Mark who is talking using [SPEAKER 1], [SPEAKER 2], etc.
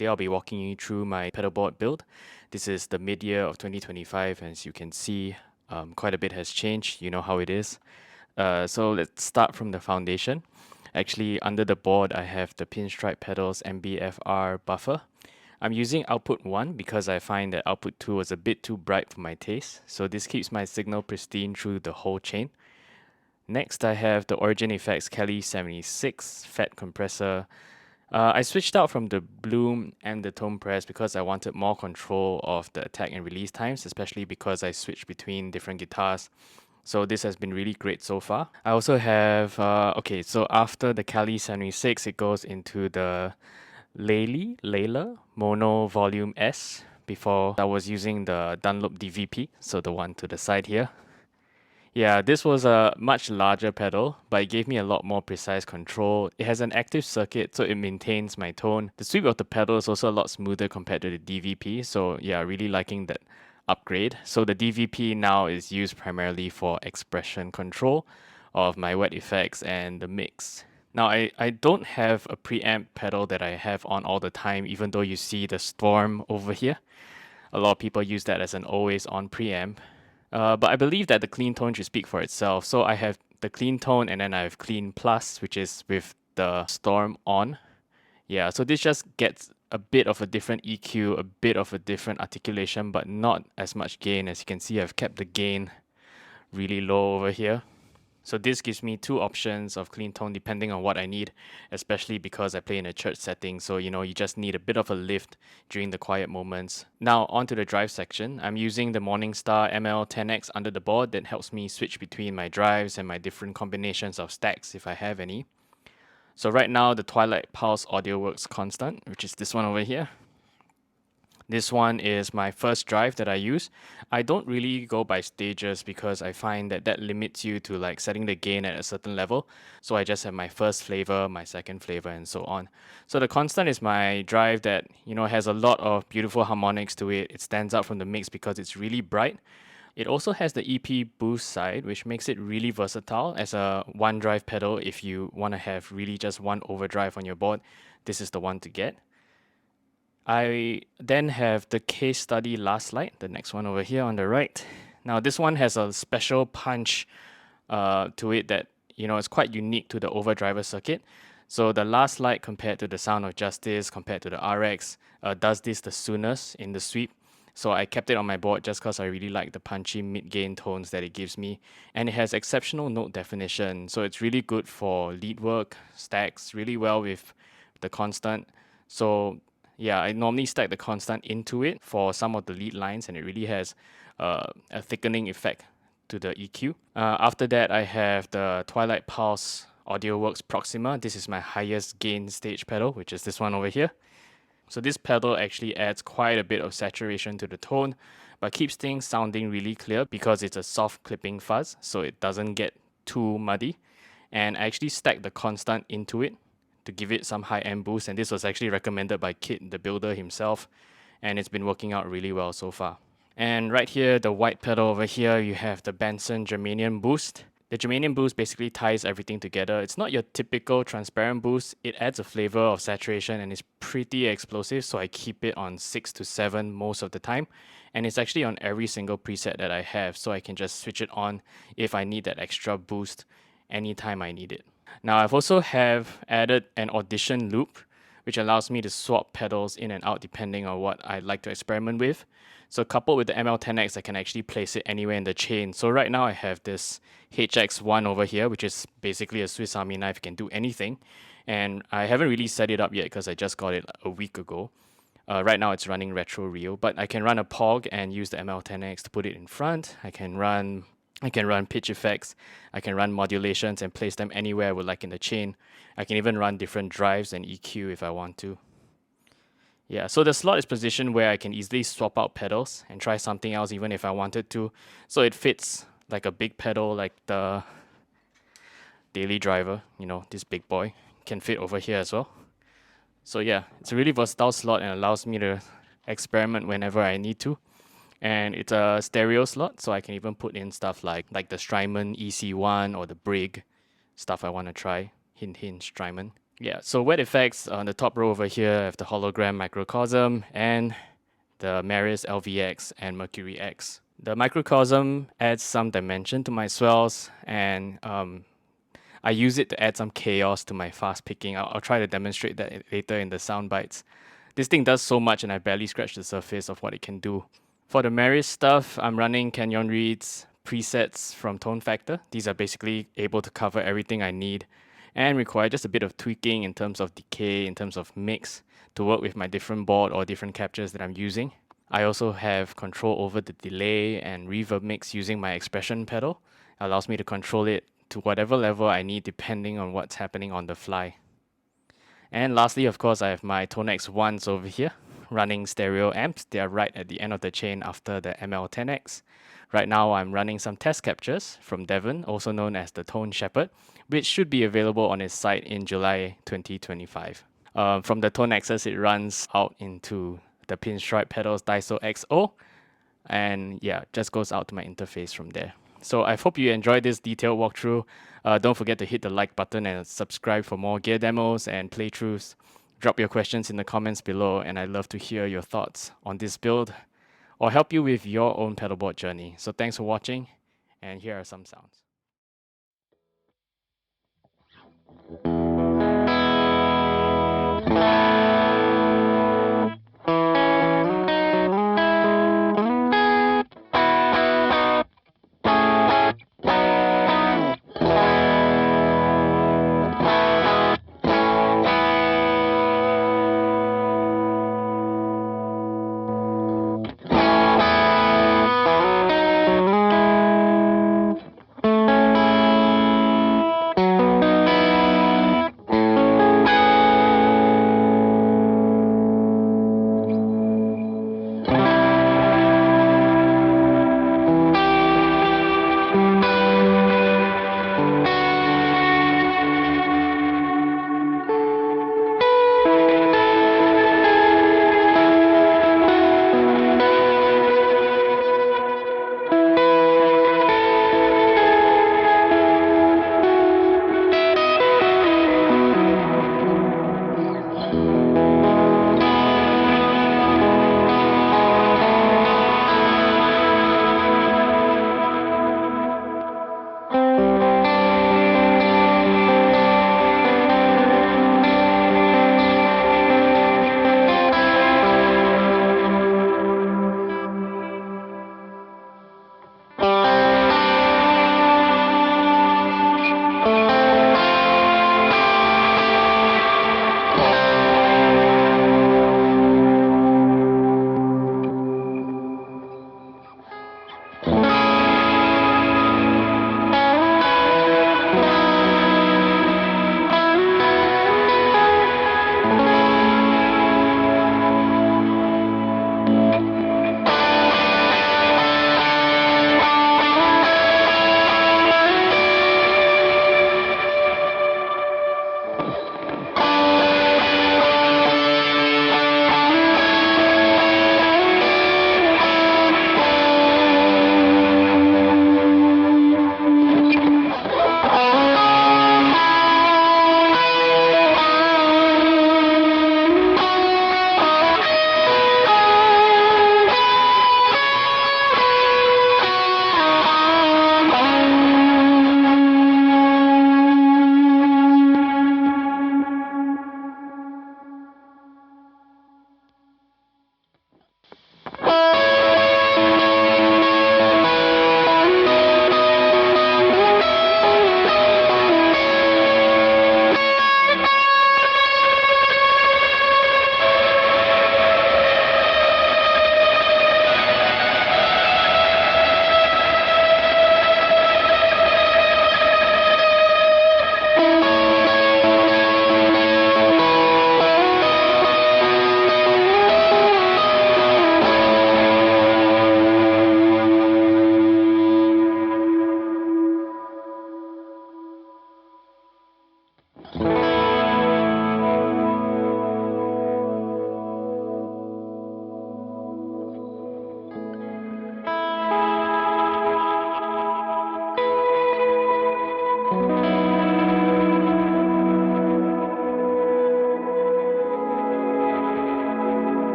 [SPEAKER 1] Today I'll be walking you through my pedalboard build. This is the mid-year of 2025, and as you can see, quite a bit has changed. You know how it is. So let's start from the foundation. Actually, under the board, I have the Pinstripe Pedals MBFR buffer. I'm using output 1 because I find that output 2 was a bit too bright for my taste, so this keeps my signal pristine through the whole chain. Next, I have the Origin Effects Kelly 76 Fat Compressor. I switched out from the bloom and the tone press because I wanted more control of the attack and release times, especially because I switched between different guitars. So this has been really great so far. I also have, so after the Kelly 76, it goes into the Lehle Mono Volume S. Before I was using the Dunlop DVP, so the one to the side here. Yeah, this was a much larger pedal, but it gave me a lot more precise control. It has an active circuit, so it maintains my tone. The sweep of the pedal is also a lot smoother compared to the DVP, so yeah, really liking that upgrade. So the DVP now is used primarily for expression control of my wet effects and the mix. Now, I don't have a preamp pedal that I have on all the time, even though you see the Storm over here. A lot of people use that as an always on preamp. But I believe that the clean tone should speak for itself. So I have the clean tone and then I have clean plus, which is with the Storm on. Yeah, so this just gets a bit of a different EQ, a bit of a different articulation, but not as much gain. As you can see, I've kept the gain really low over here. So this gives me two options of clean tone depending on what I need, especially because I play in a church setting, so you just need a bit of a lift during the quiet moments. Now onto the drive section. I'm using the Morningstar ML10X under the board that helps me switch between my drives and my different combinations of stacks if I have any. So right now the Twilight Pulse AudioWorks Constant, which is this one over here. This one is my first drive that I use. I don't really go by stages because I find that limits you to like setting the gain at a certain level. So I just have my first flavor, my second flavor, and so on. So the Constant is my drive that, has a lot of beautiful harmonics to it. It stands out from the mix because it's really bright. It also has the EP boost side, which makes it really versatile as a one drive pedal. If you want to have really just one overdrive on your board, this is the one to get. I then have the case study Lastlight, the next one over here on the right. Now this one has a special punch to it that is quite unique to the overdriver circuit. So the Lastlight compared to the Sound of Justice, compared to the RX, does this the soonest in the sweep. So I kept it on my board just because I really like the punchy mid-gain tones that it gives me. And it has exceptional note definition, so it's really good for lead work, stacks really well with the Constant. So yeah, I normally stack the Constant into it for some of the lead lines, and it really has a thickening effect to the EQ. After that, I have the Twilight Pulse AudioWorks Proxima. This is my highest gain stage pedal, which is this one over here. So this pedal actually adds quite a bit of saturation to the tone, but keeps things sounding really clear because it's a soft clipping fuzz, so it doesn't get too muddy. And I actually stack the Constant into it to give it some high-end boost, and this was actually recommended by Kit, the builder himself, and it's been working out really well so far. And right here, the white pedal over here, you have the Benson Germanium boost. The Germanium boost basically ties everything together. It's not your typical transparent boost. It adds a flavor of saturation and is pretty explosive, so I keep it on 6 to 7 most of the time. And it's actually on every single preset that I have, so I can just switch it on if I need that extra boost anytime I need it. Now I've also added an Audition Loop, which allows me to swap pedals in and out depending on what I'd like to experiment with. So coupled with the ML10X, I can actually place it anywhere in the chain. So right now I have this HX1 over here, which is basically a Swiss Army knife, it can do anything. And I haven't really set it up yet because I just got it a week ago. Right now it's running retro reel, but I can run a POG and use the ML10X to put it in front. I can run pitch effects, I can run modulations and place them anywhere I would like in the chain. I can even run different drives and EQ if I want to. Yeah, so the slot is positioned where I can easily swap out pedals and try something else even if I wanted to. So it fits like a big pedal like the Daily Driver, this big boy, can fit over here as well. So yeah, it's a really versatile slot and allows me to experiment whenever I need to. And it's a stereo slot, so I can even put in stuff like the Strymon EC1 or the Brig, stuff I want to try. Hint, hint, Strymon. Yeah, so wet effects on the top row over here, I have the Hologram Microcosm and the Meris LVX and Mercury X. The microcosm adds some dimension to my swells, and I use it to add some chaos to my fast picking. I'll try to demonstrate that later in the sound bites. This thing does so much and I barely scratched the surface of what it can do. For the Meris stuff, I'm running Canyon Reeds presets from Tone Factor. These are basically able to cover everything I need and require just a bit of tweaking in terms of decay, in terms of mix, to work with my different board or different captures that I'm using. I also have control over the delay and reverb mix using my expression pedal. It allows me to control it to whatever level I need depending on what's happening on the fly. And lastly, of course, I have my Tonex ones over here running stereo amps. They are right at the end of the chain after the ML10X. Right now, I'm running some test captures from Devon, also known as the Tone Shepherd, which should be available on his site in July 2025. From the Tonexes, it runs out into the Pinstripe pedals DISOxo, and yeah, just goes out to my interface from there. So I hope you enjoyed this detailed walkthrough. Don't forget to hit the like button and subscribe for more gear demos and playthroughs. Drop your questions in the comments below, and I'd love to hear your thoughts on this build or help you with your own pedalboard journey. So thanks for watching, and here are some sounds.